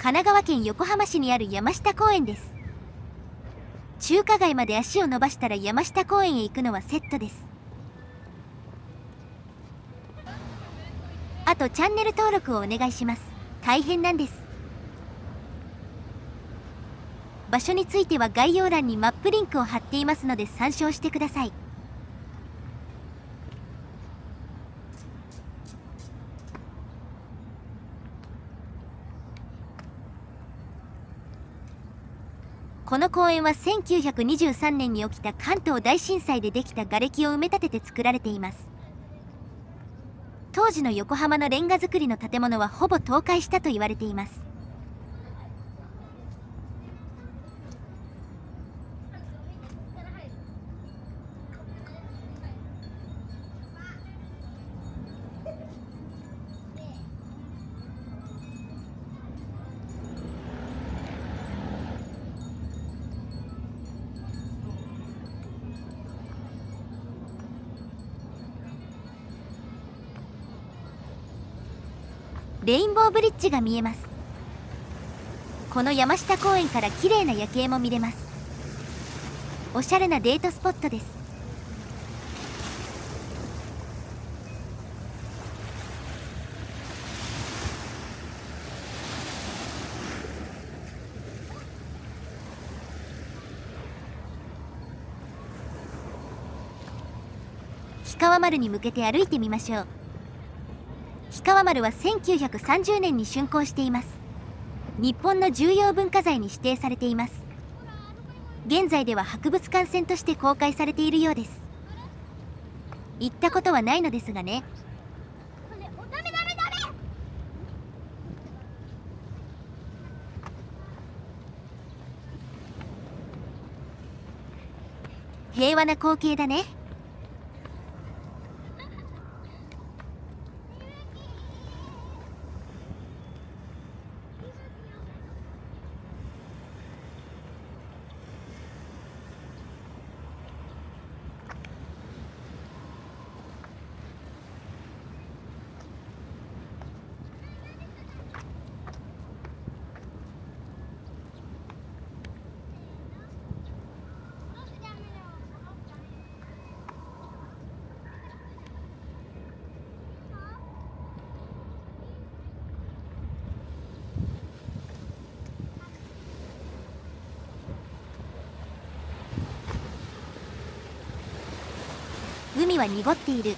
神奈川県横浜市にある山下公園です。中華街まで足を伸ばしたら山下公園へ行くのはセットです。あとチャンネル登録をお願いします。大変なんです。場所については概要欄にマップリンクを貼っていますので参照してください。この公園は1923年に起きた関東大震災でできた瓦礫を埋め立てて作られています。当時の横浜のレンガ造りの建物はほぼ倒壊したと言われています。レインボーブリッジが見えます。この山下公園から綺麗な夜景も見れます。おしゃれなデートスポットです。氷川丸に向けて歩いてみましょう。氷川丸は1930年に竣工しています。日本の重要文化財に指定されています。現在では博物館船として公開されているようです。行ったことはないのですがね。平和な光景だね。海は濁っている。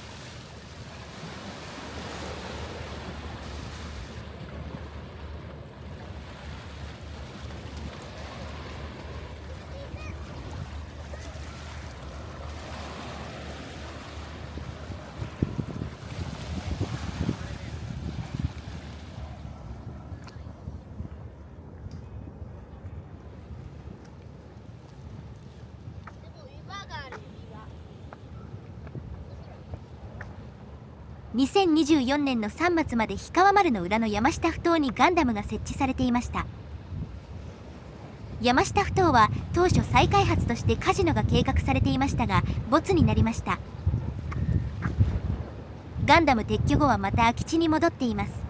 2024年の3月まで氷川丸の裏の山下ふ頭にガンダムが設置されていました。山下ふ頭は当初再開発としてカジノが計画されていましたが没になりました。ガンダム撤去後はまた空き地に戻っています。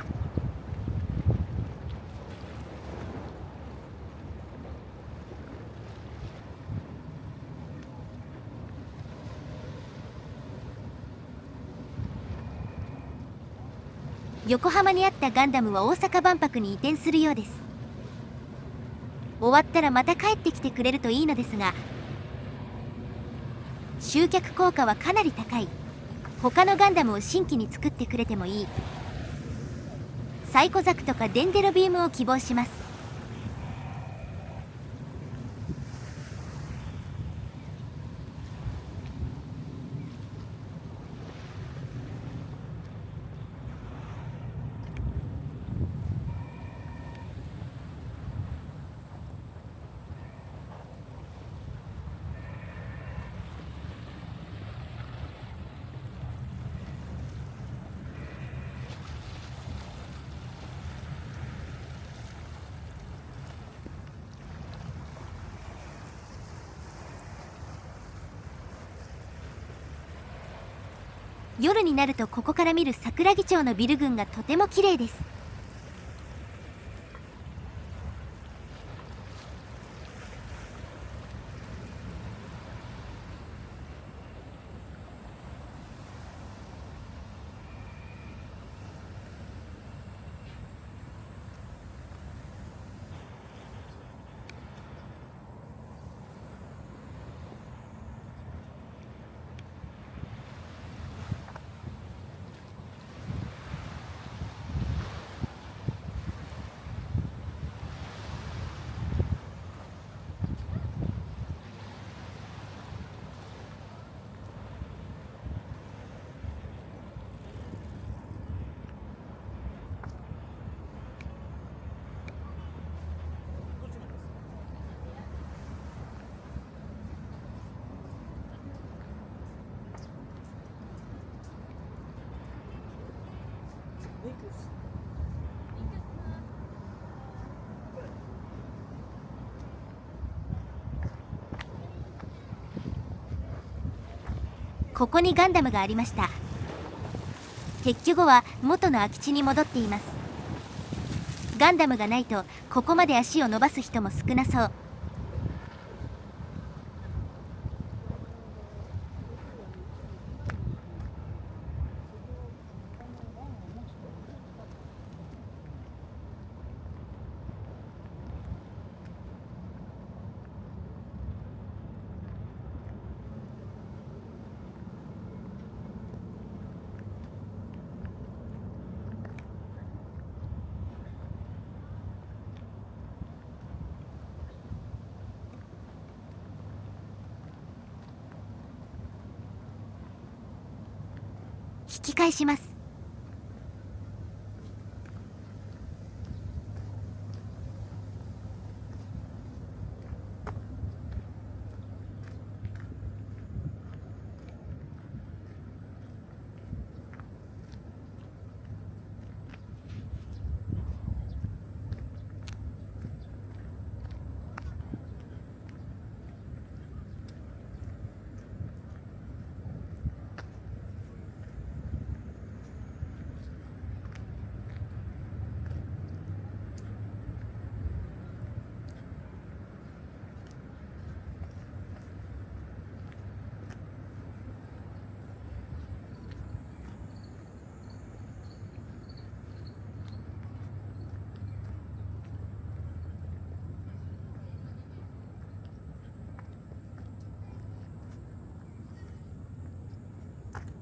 横浜にあったガンダムは大阪万博に移転するようです。終わったらまた帰ってきてくれるといいのですが、集客効果はかなり高い。他のガンダムを新規に作ってくれてもいい。サイコザクとかデンデロビウムを希望します。夜になるとここから見る桜木町のビル群がとても綺麗です。ここにガンダムがありました。撤去後は元の空き地に戻っています。ガンダムがないとここまで足を伸ばす人も少なそう。引き返します。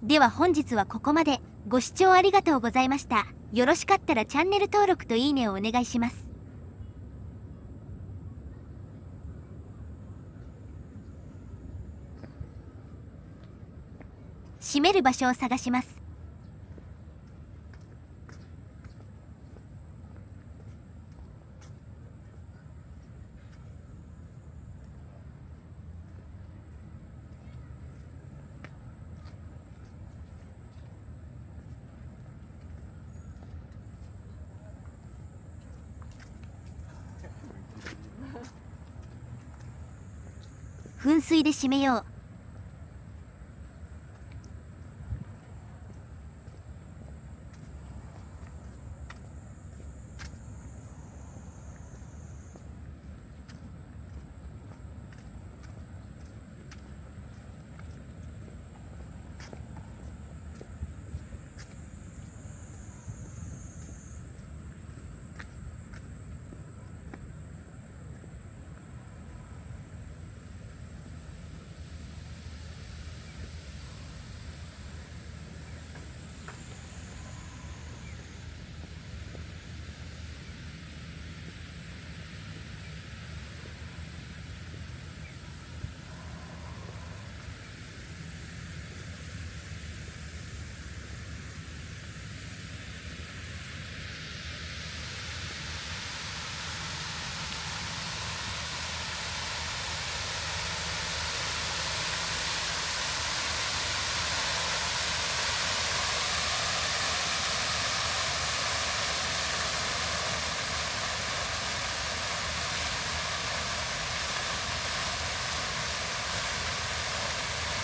では本日はここまで。ご視聴ありがとうございました。よろしかったらチャンネル登録といいねをお願いします。閉める場所を探します。噴水で締めよう。